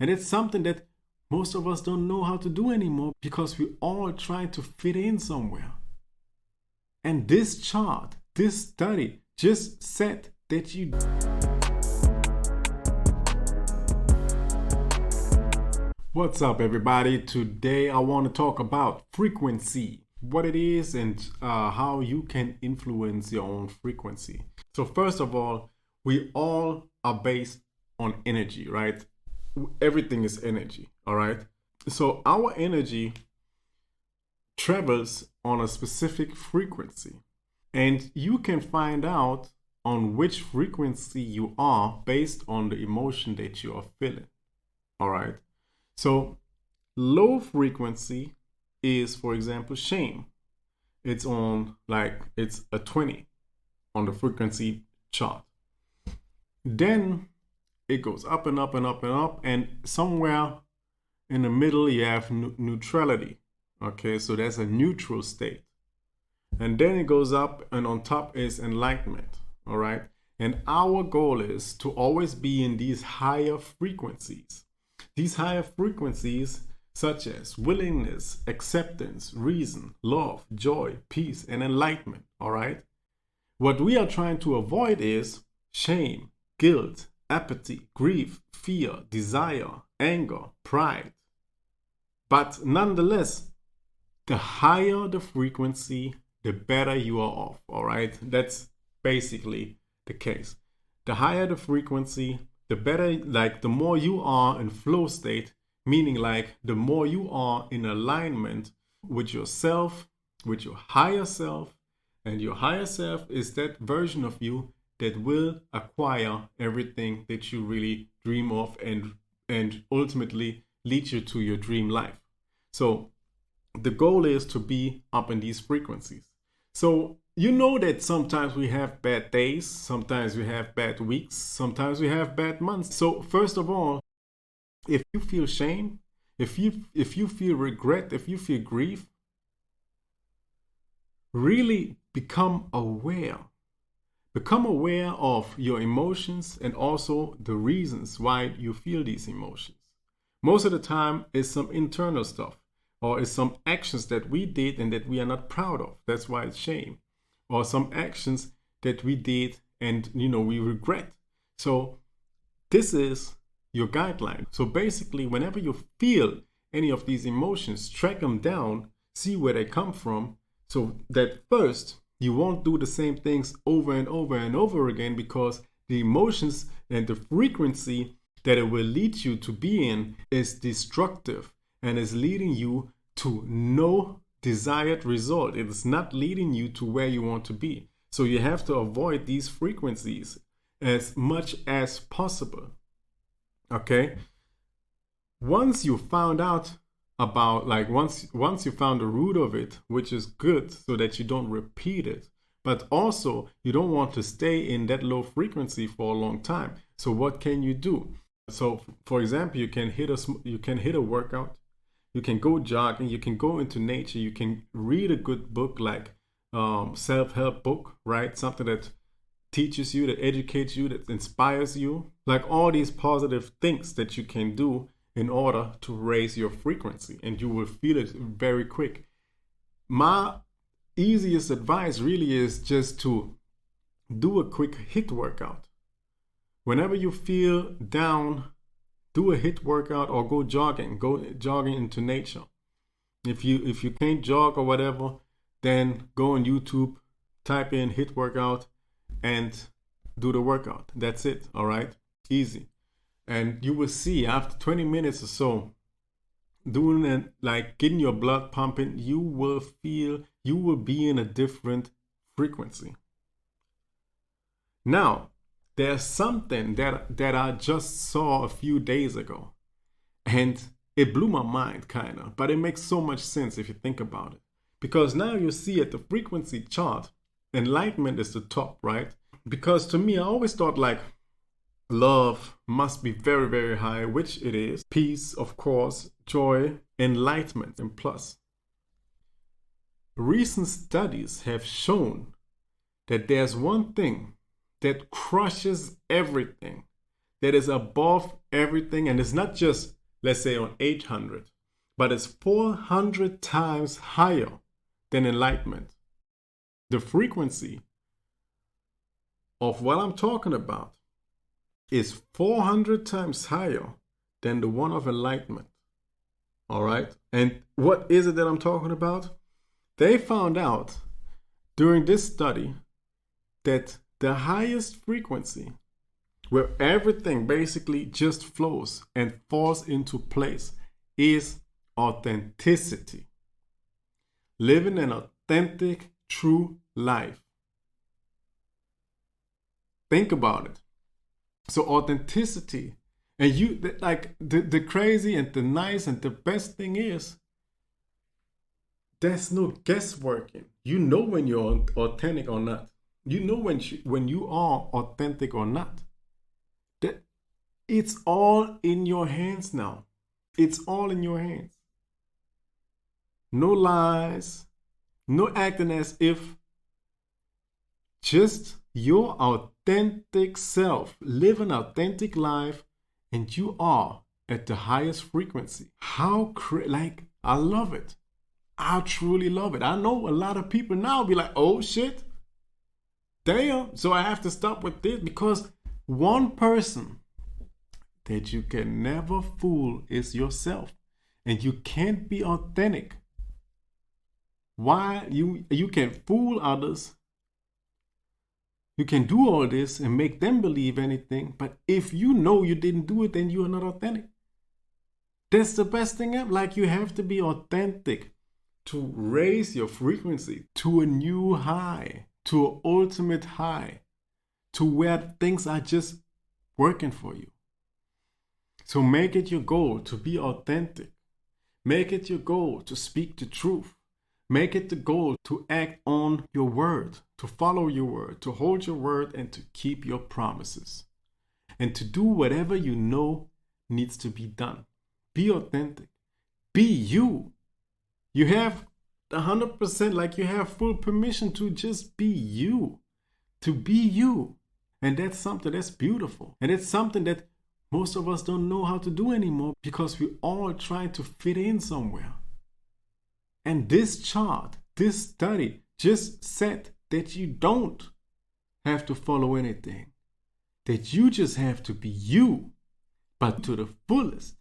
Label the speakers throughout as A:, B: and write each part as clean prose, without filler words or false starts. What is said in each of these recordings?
A: And it's something that most of us don't know how to do anymore because we all try to fit in somewhere. And this chart, this study just said that you. What's up, everybody? Today I want to talk about frequency, what it is, and how you can influence your own frequency. So, first of all, we all are based on energy, right? Everything is energy, all right? So, our energy travels on a specific frequency, and you can find out on which frequency you are based on the emotion that you are feeling, all right? So low frequency is, for example, shame. It's it's a 20 on the frequency chart. Then it goes up and up and up and up, and somewhere in the middle you have neutrality. Okay, so that's a neutral state. And then it goes up, and on top is enlightenment. All right, and our goal is to always be in these higher frequencies. These higher frequencies, such as willingness, acceptance, reason, love, joy, peace, and enlightenment. All right. What we are trying to avoid is shame, guilt, apathy, grief, fear, desire, anger, pride. But nonetheless, the higher the frequency, the better you are off. All right. That's basically the case. The higher the frequency, the better, like the more you are in flow state, meaning like the more you are in alignment with yourself, with your higher self, and your higher self is that version of you that will acquire everything that you really dream of and ultimately lead you to your dream life. So the goal is to be up in these frequencies. So you know that sometimes we have bad days, sometimes we have bad weeks, sometimes we have bad months. So first of all, if you feel shame, if you feel regret, if you feel grief, really become aware. Become aware of your emotions and also the reasons why you feel these emotions. Most of the time it's some internal stuff, or it's some actions that we did and that we are not proud of. That's why it's shame. Or some actions that we did and we regret. So this is your guideline. So basically, whenever you feel any of these emotions, track them down, see where they come from, so that first you won't do the same things over and over and over again, because the emotions and the frequency that it will lead you to be in is destructive and is leading you to no desired result. It is not leading you to where you want to be. So you have to avoid these frequencies as much as possible. Okay? Once you found out about, once you found the root of it, which is good so that you don't repeat it, but also you don't want to stay in that low frequency for a long time. So what can you do? So for example, you can hit a workout. You can go jogging, you can go into nature, you can read a good book like self-help book, right? Something that teaches you, that educates you, that inspires you. Like all these positive things that you can do in order to raise your frequency, and you will feel it very quick. My easiest advice really is just to do a quick HIIT workout. Whenever you feel down, do a HIIT workout or go jogging into nature. If you can't jog or whatever, then go on YouTube, type in HIIT workout and do the workout. That's it. All right. Easy. And you will see after 20 minutes or so, doing it, like getting your blood pumping, you will be in a different frequency. Now, there's something that I just saw a few days ago, and it blew my mind kind of, but it makes so much sense if you think about it. Because now you see at the frequency chart, enlightenment is the top, right? Because to me, I always thought like love must be very, very high, which it is. Peace, of course, joy, enlightenment, and plus. Recent studies have shown that there's one thing that crushes everything, that is above everything. And it's not just, let's say, on 800, but it's 400 times higher than enlightenment. The frequency of what I'm talking about is 400 times higher than the one of enlightenment. All right. And what is it that I'm talking about? They found out during this study that the highest frequency, where everything basically just flows and falls into place, is authenticity. Living an authentic, true life. Think about it. So authenticity, and you like the crazy and the nice and the best thing is, there's no guessworking. You know when you're authentic or not. You know when you are authentic or not. That it's all in your hands now. It's all in your hands. No lies, no acting as if. Just your authentic self. Live an authentic life, and you are at the highest frequency. I love it. I truly love it. I know a lot of people now be like, oh shit, damn, so I have to stop with this, because one person that you can never fool is yourself. And you can't be authentic. Why? You can fool others. You can do all this and make them believe anything. But if you know you didn't do it, then you are not authentic. That's the best thing ever. Like, you have to be authentic to raise your frequency to a new high, to an ultimate high, to where things are just working for you. So make it your goal to be authentic. Make it your goal to speak the truth. Make it the goal to act on your word, to follow your word, to hold your word, and to keep your promises. And to do whatever you know needs to be done. Be authentic. Be you. You have 100%, like you have full permission to just be you. To be you. And that's something that's beautiful. And it's something that most of us don't know how to do anymore, because we're all trying to fit in somewhere. And this chart, this study just said that you don't have to follow anything. That you just have to be you, but to the fullest.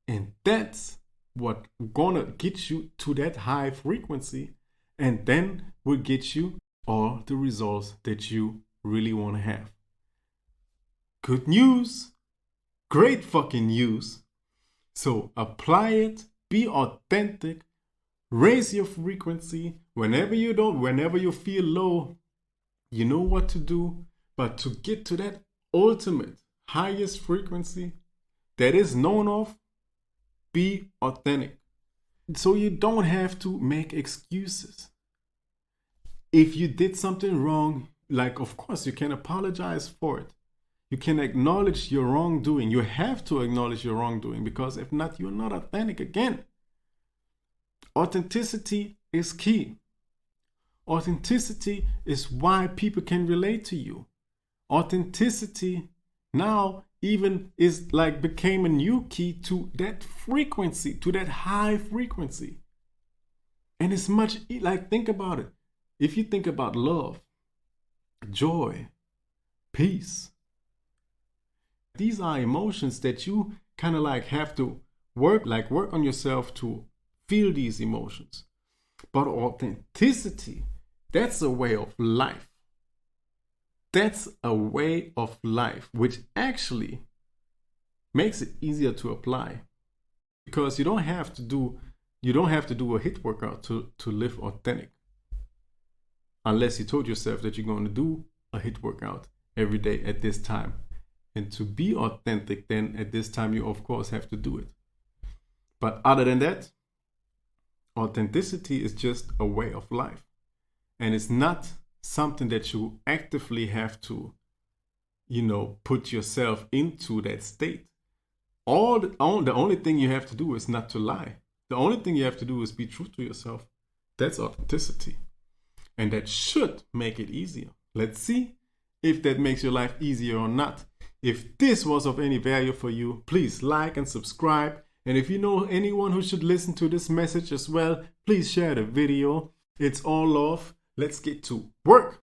A: And that's what gonna get you to that high frequency, and then will get you all the results that you really want to have. Good news. Great fucking news. So apply it, be authentic, raise your frequency. Whenever you feel low, you know what to do. But to get to that ultimate highest frequency that is known of, be authentic. So you don't have to make excuses. If you did something wrong, like, of course you can apologize for it. You can acknowledge your wrongdoing. You have to acknowledge your wrongdoing, because if not, you're not authentic again. Authenticity is key. Authenticity is why people can relate to you. Authenticity now even is like became a new key to that frequency, to that high frequency. And it's much, like, think about it. If you think about love, joy, peace, these are emotions that you kind of like have to work on yourself to feel these emotions. But authenticity, that's a way of life. That's a way of life, which actually makes it easier to apply, because you don't have to do a HIIT workout to live authentic, unless you told yourself that you're going to do a HIIT workout every day at this time. And to be authentic, then at this time, you of course have to do it. But other than that, authenticity is just a way of life. And it's not something that you actively have to, put yourself into that state. The only thing you have to do is not to lie. The only thing you have to do is be true to yourself. That's authenticity. And that should make it easier. Let's see if that makes your life easier or not. If this was of any value for you, please like and subscribe. And if you know anyone who should listen to this message as well, please share the video. It's all love. Let's get to work.